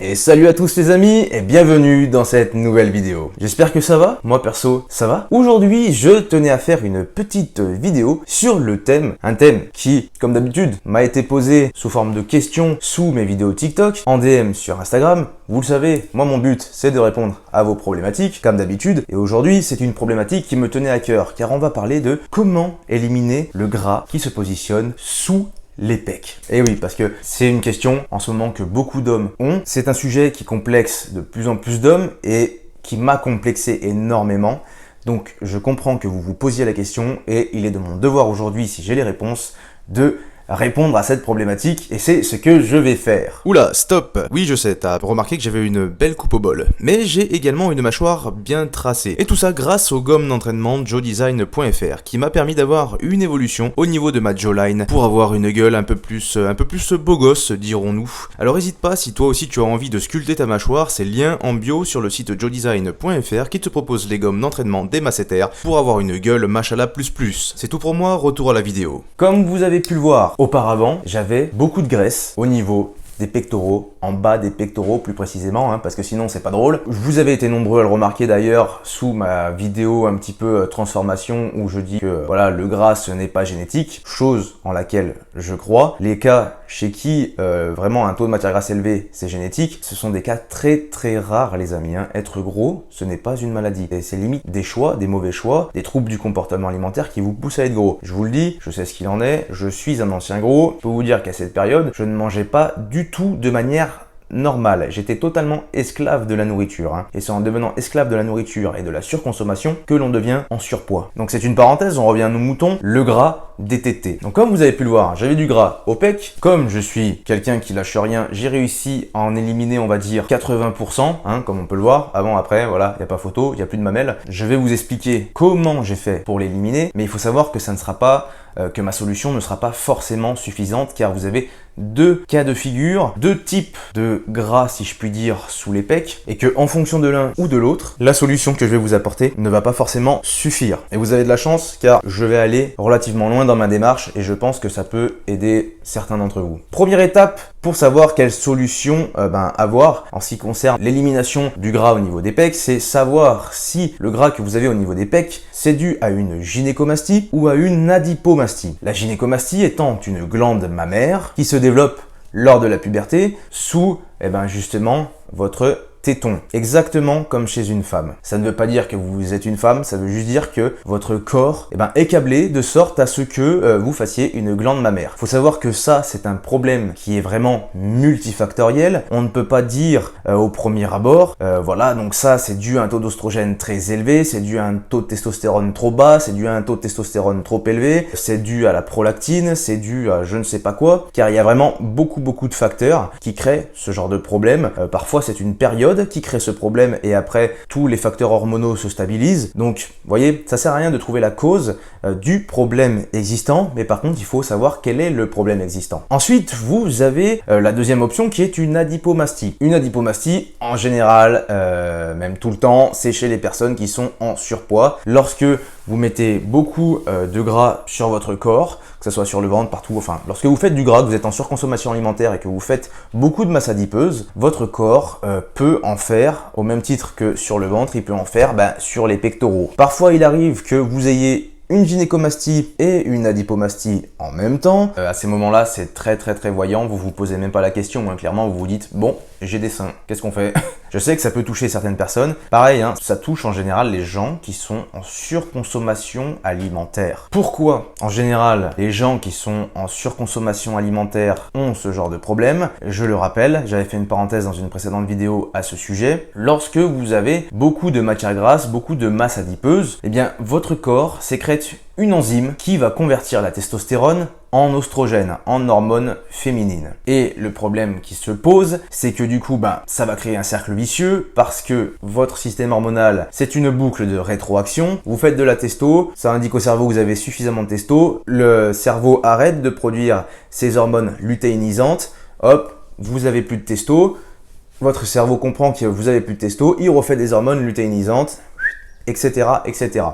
Et salut à tous les amis et bienvenue dans cette nouvelle vidéo. J'espère que ça va, moi perso ça va. Aujourd'hui je tenais à faire une petite vidéo sur le thème, un thème qui comme d'habitude m'a été posé sous forme de questions sous mes vidéos TikTok, en DM sur Instagram. Vous le savez, moi mon but c'est de répondre à vos problématiques comme d'habitude et aujourd'hui c'est une problématique qui me tenait à cœur car on va parler de comment éliminer le gras qui se positionne sous les pecs. Et oui, parce que c'est une question en ce moment que beaucoup d'hommes ont. C'est un sujet qui complexe de plus en plus d'hommes et qui m'a complexé énormément. Donc je comprends que vous vous posiez la question et il est de mon devoir aujourd'hui, si j'ai les réponses, de répondre à cette problématique et c'est ce que je vais faire. Oula, stop. Oui, je sais, t'as remarqué que j'avais une belle coupe au bol. Mais j'ai également une mâchoire bien tracée. Et tout ça grâce aux gommes d'entraînement JawDesign.fr qui m'a permis d'avoir une évolution au niveau de ma jawline pour avoir une gueule un peu plus beau gosse, dirons-nous. Alors n'hésite pas, si toi aussi tu as envie de sculpter ta mâchoire, c'est lien en bio sur le site JawDesign.fr qui te propose les gommes d'entraînement des massétaires pour avoir une gueule machallah plus. C'est tout pour moi, retour à la vidéo. Comme vous avez pu le voir, auparavant, j'avais beaucoup de graisse au niveau des pectoraux, en bas des pectoraux plus précisément, parce que sinon c'est pas drôle. Vous avez été nombreux à le remarquer d'ailleurs sous ma vidéo un petit peu transformation où je dis que voilà, le gras ce n'est pas génétique, chose en laquelle je crois. Les cas chez qui vraiment un taux de matière grasse élevé c'est génétique, ce sont des cas très rares les amis. Être gros ce n'est pas une maladie, et c'est limite des choix, des mauvais choix, des troubles du comportement alimentaire qui vous poussent à être gros. Je vous le dis, je sais ce qu'il en est, je suis un ancien gros, je peux vous dire qu'à cette période je ne mangeais pas du tout de manière normale. J'étais totalement esclave de la nourriture. Et c'est en devenant esclave de la nourriture et de la surconsommation que l'on devient en surpoids. Donc c'est une parenthèse, on revient à nos moutons, le gras des tétés. Donc comme vous avez pu le voir, j'avais du gras au pec. Comme je suis quelqu'un qui lâche rien, j'ai réussi à en éliminer, on va dire, 80%, comme on peut le voir. Avant, après, voilà, il n'y a pas photo, il n'y a plus de mamelles. Je vais vous expliquer comment j'ai fait pour l'éliminer, mais il faut savoir que ça ne sera pas que ma solution ne sera pas forcément suffisante car vous avez deux cas de figure, deux types de gras si je puis dire sous les pecs et que en fonction de l'un ou de l'autre, la solution que je vais vous apporter ne va pas forcément suffire. Et vous avez de la chance car je vais aller relativement loin dans ma démarche et je pense que ça peut aider certains d'entre vous. Première étape pour savoir quelle solution avoir en ce qui concerne l'élimination du gras au niveau des pecs, c'est savoir si le gras que vous avez au niveau des pecs c'est dû à une gynécomastie ou à une adipomastie. La gynécomastie étant une glande mammaire qui se développe lors de la puberté sous justement votre téton, exactement comme chez une femme. Ça ne veut pas dire que vous êtes une femme, ça veut juste dire que votre corps est câblé de sorte à ce que vous fassiez une glande mammaire. Faut savoir que ça, c'est un problème qui est vraiment multifactoriel. On ne peut pas dire au premier abord, voilà, donc ça c'est dû à un taux d'oestrogène très élevé, c'est dû à un taux de testostérone trop bas, c'est dû à un taux de testostérone trop élevé, c'est dû à la prolactine, c'est dû à je ne sais pas quoi, car il y a vraiment beaucoup de facteurs qui créent ce genre de problème. Parfois c'est une période qui crée ce problème et après tous les facteurs hormonaux se stabilisent. Donc vous voyez, ça sert à rien de trouver la cause du problème existant, mais par contre il faut savoir quel est le problème existant. Ensuite vous avez la deuxième option qui est une adipomastie. Une adipomastie en général, même tout le temps, c'est chez les personnes qui sont en surpoids. Lorsque vous mettez beaucoup de gras sur votre corps, que ce soit sur le ventre, partout, enfin, lorsque vous faites du gras, que vous êtes en surconsommation alimentaire et que vous faites beaucoup de masse adipeuse, votre corps peut en faire, au même titre que sur le ventre, il peut en faire sur les pectoraux. Parfois, il arrive que vous ayez une gynécomastie et une adipomastie en même temps. À ces moments-là, c'est très voyant, vous vous posez même pas la question, clairement, vous vous dites, bon, j'ai des seins, qu'est-ce qu'on fait? Je sais que ça peut toucher certaines personnes. Pareil, ça touche en général les gens qui sont en surconsommation alimentaire. Pourquoi en général les gens qui sont en surconsommation alimentaire ont ce genre de problème? Je le rappelle, j'avais fait une parenthèse dans une précédente vidéo à ce sujet. Lorsque vous avez beaucoup de matière grasse, beaucoup de masse adipeuse, votre corps sécrète une enzyme qui va convertir la testostérone en oestrogène, en hormone féminine. Et le problème qui se pose, c'est que du coup, ça va créer un cercle vicieux parce que votre système hormonal, c'est une boucle de rétroaction. Vous faites de la testo, ça indique au cerveau que vous avez suffisamment de testo, le cerveau arrête de produire ces hormones lutéinisantes, hop, vous avez plus de testo, votre cerveau comprend que vous avez plus de testo, il refait des hormones lutéinisantes, etc., etc.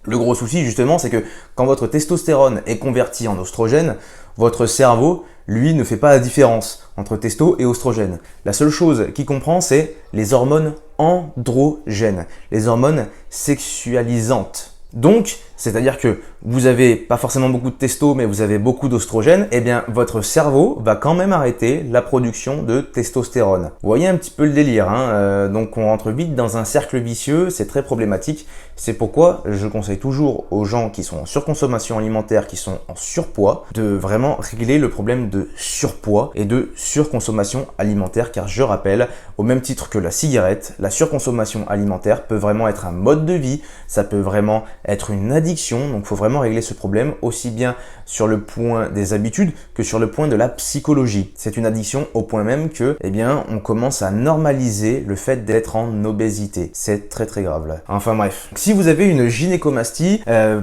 Le gros souci justement, c'est que quand votre testostérone est convertie en oestrogène, Votre cerveau, lui, ne fait pas la différence entre testo et oestrogène. La seule chose qu'il comprend, c'est les hormones androgènes, les hormones sexualisantes. Donc, c'est-à-dire que vous avez pas forcément beaucoup de testo, mais vous avez beaucoup d'oestrogène, eh bien votre cerveau va quand même arrêter la production de testostérone. Vous voyez un petit peu le délire, hein. Donc on rentre vite dans un cercle vicieux, c'est très problématique. C'est pourquoi je conseille toujours aux gens qui sont en surconsommation alimentaire, qui sont en surpoids, de vraiment régler le problème de surpoids et de surconsommation alimentaire, car je rappelle, au même titre que la cigarette, la surconsommation alimentaire peut vraiment être un mode de vie, ça peut vraiment être une addiction, donc il faut vraiment régler ce problème aussi bien sur le point des habitudes que sur le point de la psychologie. C'est une addiction au point même que, eh bien, on commence à normaliser le fait d'être en obésité. C'est très très grave là. Enfin bref. Si vous avez une gynécomastie,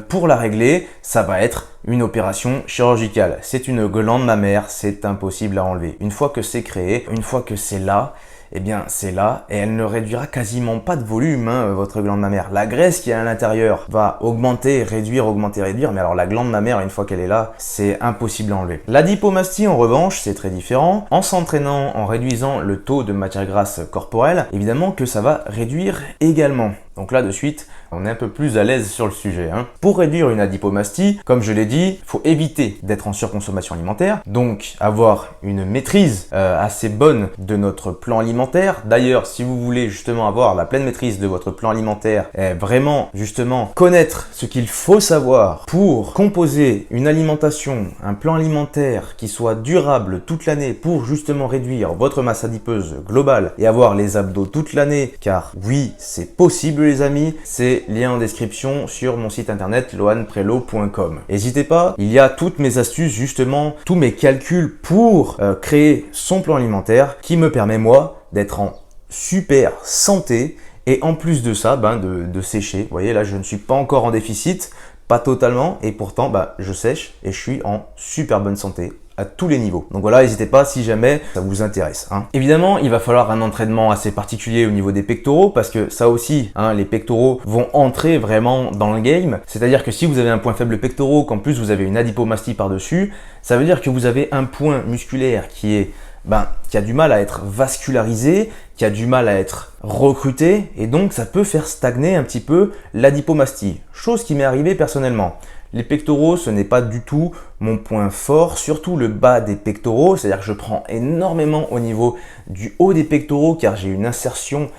pour la régler, ça va être une opération chirurgicale. C'est une glande mammaire, c'est impossible à enlever. Une fois que c'est créé, une fois que c'est là, eh bien c'est là et elle ne réduira quasiment pas de volume, votre glande mammaire. La graisse qui est à l'intérieur va augmenter, réduire, mais alors la glande mammaire, une fois qu'elle est là, c'est impossible à enlever. L'adipomastie en revanche, c'est très différent. En s'entraînant, en réduisant le taux de matière grasse corporelle, évidemment que ça va réduire également. Donc là de suite, on est un peu plus à l'aise sur le sujet. Pour réduire une adipomastie, comme je l'ai dit, il faut éviter d'être en surconsommation alimentaire, donc avoir une maîtrise assez bonne de notre plan alimentaire. D'ailleurs, si vous voulez justement avoir la pleine maîtrise de votre plan alimentaire, et vraiment justement connaître ce qu'il faut savoir pour composer une alimentation, un plan alimentaire qui soit durable toute l'année pour justement réduire votre masse adipeuse globale et avoir les abdos toute l'année, car oui, c'est possible les amis, c'est lien en description sur mon site internet loanprelo.com. N'hésitez pas, il y a toutes mes astuces justement, tous mes calculs pour créer son plan alimentaire qui me permet moi d'être en super santé et en plus de ça, de sécher. Vous voyez là, je ne suis pas encore en déficit, pas totalement, et pourtant je sèche et je suis en super bonne santé à tous les niveaux. Donc voilà, n'hésitez pas si jamais ça vous intéresse. Évidemment, il va falloir un entraînement assez particulier au niveau des pectoraux parce que ça aussi, les pectoraux vont entrer vraiment dans le game. C'est-à-dire que si vous avez un point faible pectoraux, qu'en plus vous avez une adipomastie par-dessus, ça veut dire que vous avez un point musculaire qui a du mal à être vascularisé, qui a du mal à être recruté, et donc ça peut faire stagner un petit peu l'adipomastie. Chose qui m'est arrivée personnellement. Les pectoraux, ce n'est pas du tout mon point fort, surtout le bas des pectoraux, c'est-à-dire que je prends énormément au niveau du haut des pectoraux car j'ai une insertion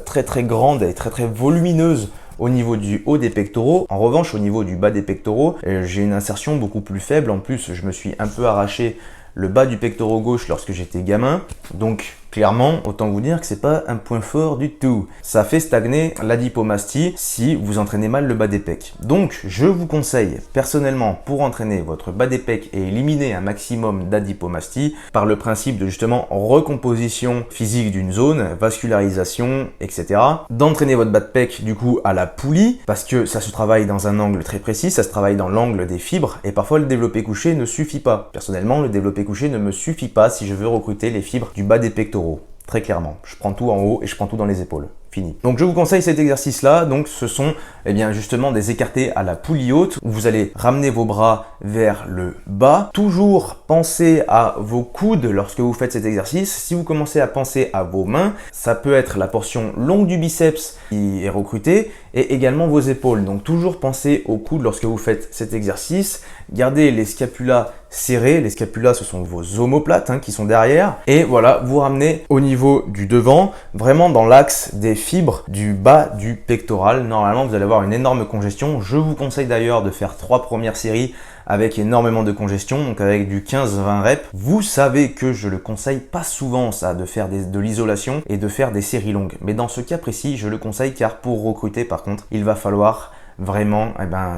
très très grande et très très volumineuse au niveau du haut des pectoraux. En revanche, au niveau du bas des pectoraux, j'ai une insertion beaucoup plus faible. En plus, je me suis un peu arraché le bas du pectoral gauche lorsque j'étais gamin. Donc clairement, autant vous dire que c'est pas un point fort du tout. Ça fait stagner l'adipomastie si vous entraînez mal le bas des pecs. Donc je vous conseille personnellement pour entraîner votre bas des pecs et éliminer un maximum d'adipomastie par le principe de justement recomposition physique d'une zone, vascularisation, etc. D'entraîner votre bas de pec du coup à la poulie parce que ça se travaille dans un angle très précis, ça se travaille dans l'angle des fibres et parfois le développé couché ne suffit pas. Personnellement, le développé couché ne me suffit pas si je veux recruter les fibres du bas des pectoraux. Très clairement, je prends tout en haut et je prends tout dans les épaules. Fini. Donc je vous conseille cet exercice là, donc ce sont justement des écartés à la poulie haute où vous allez ramener vos bras vers le bas. Toujours pensez à vos coudes lorsque vous faites cet exercice. Si vous commencez à penser à vos mains, ça peut être la portion longue du biceps qui est recrutée et également vos épaules. Donc toujours pensez aux coudes lorsque vous faites cet exercice. Gardez les scapulas serrés. Les scapulas, ce sont vos omoplates qui sont derrière. Et voilà, vous ramenez au niveau du devant, vraiment dans l'axe des fibres du bas du pectoral. Normalement, vous allez avoir une énorme congestion. Je vous conseille d'ailleurs de faire 3 premières séries avec énormément de congestion, donc avec du 15-20 reps. Vous savez que je le conseille pas souvent ça, de faire de l'isolation et de faire des séries longues. Mais dans ce cas précis, je le conseille car pour recruter par contre, il va falloir vraiment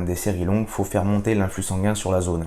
des séries longues. Il faut faire monter l'influx sanguin sur la zone.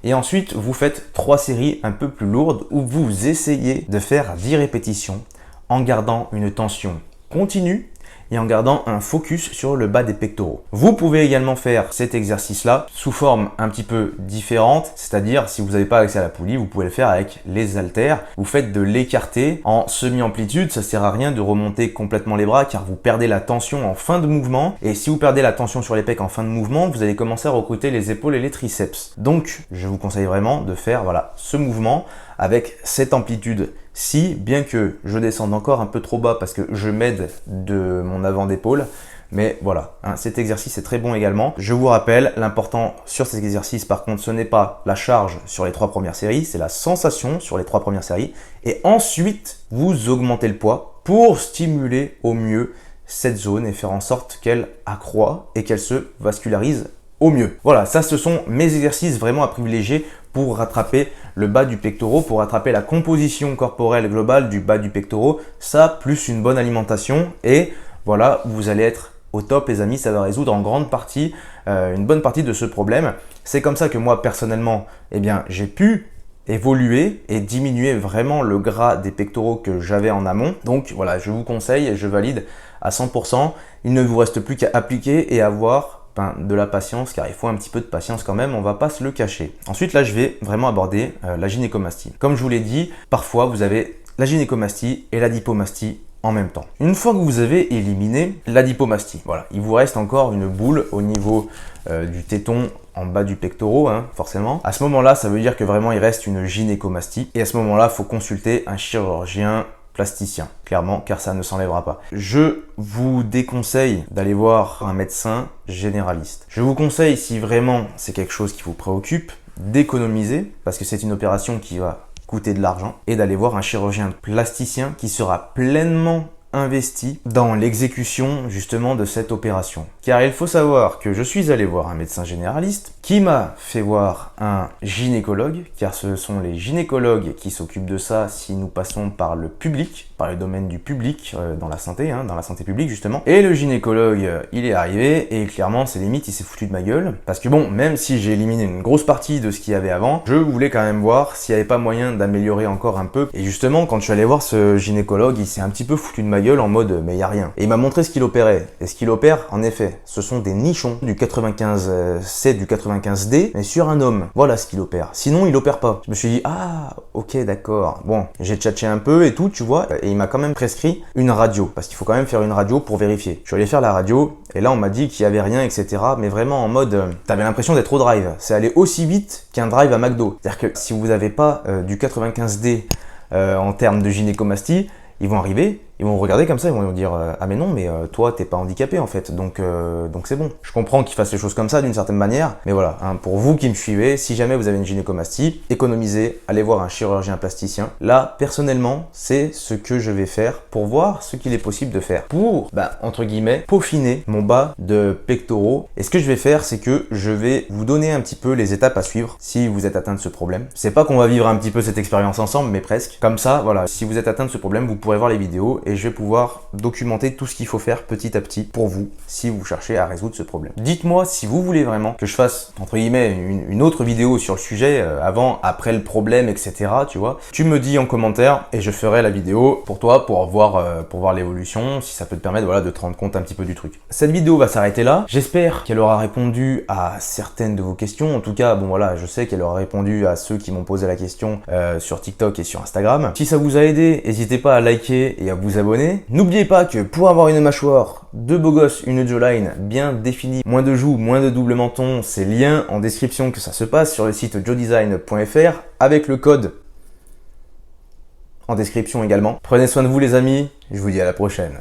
Et ensuite, vous faites 3 séries un peu plus lourdes où vous essayez de faire 10 répétitions en gardant une tension continue et en gardant un focus sur le bas des pectoraux. Vous pouvez également faire cet exercice-là sous forme un petit peu différente, c'est-à-dire si vous n'avez pas accès à la poulie, vous pouvez le faire avec les haltères. Vous faites de l'écarté en semi-amplitude, ça sert à rien de remonter complètement les bras car vous perdez la tension en fin de mouvement, et si vous perdez la tension sur les pecs en fin de mouvement, vous allez commencer à recruter les épaules et les triceps. Donc je vous conseille vraiment de faire ce mouvement avec cette amplitude-ci, bien que je descende encore un peu trop bas parce que je m'aide de mon avant d'épaule. Mais voilà, cet exercice est très bon également. Je vous rappelle, l'important sur cet exercice, par contre, ce n'est pas la charge sur les 3 premières séries, c'est la sensation sur les 3 premières séries. Et ensuite, vous augmentez le poids pour stimuler au mieux cette zone et faire en sorte qu'elle accroît et qu'elle se vascularise au mieux. Voilà, ça ce sont mes exercices vraiment à privilégier pour rattraper le bas du pectoral, pour rattraper la composition corporelle globale du bas du pectoral. Ça, plus une bonne alimentation et voilà, vous allez être au top les amis, ça va résoudre en grande partie, une bonne partie de ce problème. C'est comme ça que moi personnellement, j'ai pu évoluer et diminuer vraiment le gras des pectoraux que j'avais en amont. Donc voilà, je vous conseille et je valide à 100%. Il ne vous reste plus qu'à appliquer et avoir de la patience, car il faut un petit peu de patience quand même, on va pas se le cacher. Ensuite là, je vais vraiment aborder la gynécomastie. Comme je vous l'ai dit, parfois vous avez la gynécomastie et la lipomastie en même temps. Une fois que vous avez éliminé la lipomastie, voilà, il vous reste encore une boule au niveau du téton en bas du pectoral, forcément. À ce moment-là, ça veut dire que vraiment il reste une gynécomastie et à ce moment-là, il faut consulter un chirurgien plasticien, clairement, car ça ne s'enlèvera pas. Je vous déconseille d'aller voir un médecin généraliste. Je vous conseille, si vraiment c'est quelque chose qui vous préoccupe, d'économiser, parce que c'est une opération qui va coûter de l'argent, et d'aller voir un chirurgien plasticien qui sera pleinement investi dans l'exécution justement de cette opération. Car il faut savoir que je suis allé voir un médecin généraliste qui m'a fait voir un gynécologue, car ce sont les gynécologues qui s'occupent de ça si nous passons par le public, par le domaine du public dans la santé, dans la santé publique justement. Et le gynécologue, il est arrivé et clairement c'est limite, il s'est foutu de ma gueule. Parce que bon, même si j'ai éliminé une grosse partie de ce qu'il y avait avant, je voulais quand même voir s'il n'y avait pas moyen d'améliorer encore un peu. Et justement, quand je suis allé voir ce gynécologue, il s'est un petit peu foutu de ma gueule en mode mais il n'y a rien. Et il m'a montré ce qu'il opérait. Et ce qu'il opère, en effet, ce sont des nichons du 95C, du 95D, mais sur un homme. Voilà ce qu'il opère. Sinon, il opère pas. Je me suis dit, ah, ok, d'accord. Bon, j'ai tchatché un peu et tout, tu vois. Et il m'a quand même prescrit une radio. Parce qu'il faut quand même faire une radio pour vérifier. Je suis allé faire la radio et là, on m'a dit qu'il y avait rien, etc. Mais vraiment en mode, t'avais l'impression d'être au drive. C'est allé aussi vite qu'un drive à McDo. C'est-à-dire que si vous n'avez pas du 95D en termes de gynécomastie, ils vont arriver, ils vont regarder comme ça, ils vont dire ah mais non, mais toi t'es pas handicapé en fait, donc c'est bon. Je comprends qu'ils fassent les choses comme ça d'une certaine manière, mais voilà, pour vous qui me suivez, si jamais vous avez une gynécomastie, économisez, allez voir un chirurgien plasticien. Là, personnellement, c'est ce que je vais faire pour voir ce qu'il est possible de faire pour, entre guillemets, peaufiner mon bas de pectoraux. Et ce que je vais faire, c'est que je vais vous donner un petit peu les étapes à suivre si vous êtes atteint de ce problème. C'est pas qu'on va vivre un petit peu cette expérience ensemble, mais presque. Comme ça, voilà, si vous êtes atteint de ce problème, vous pourrez voir les vidéos et je vais pouvoir documenter tout ce qu'il faut faire petit à petit pour vous si vous cherchez à résoudre ce problème. Dites-moi si vous voulez vraiment que je fasse entre guillemets une autre vidéo sur le sujet avant, après le problème, etc. Tu vois, tu me dis en commentaire et je ferai la vidéo pour toi pour voir l'évolution, si ça peut te permettre voilà, de te rendre compte un petit peu du truc. Cette vidéo va s'arrêter là. J'espère qu'elle aura répondu à certaines de vos questions. En tout cas, bon voilà, je sais qu'elle aura répondu à ceux qui m'ont posé la question sur TikTok et sur Instagram. Si ça vous a aidé, n'hésitez pas à liker et à vous abonner. N'oubliez pas que pour avoir une mâchoire de beau gosse, une jawline bien définie, moins de joues, moins de double menton, c'est lien en description que ça se passe sur le site joedesign.fr avec le code en description également. Prenez soin de vous les amis, je vous dis à la prochaine.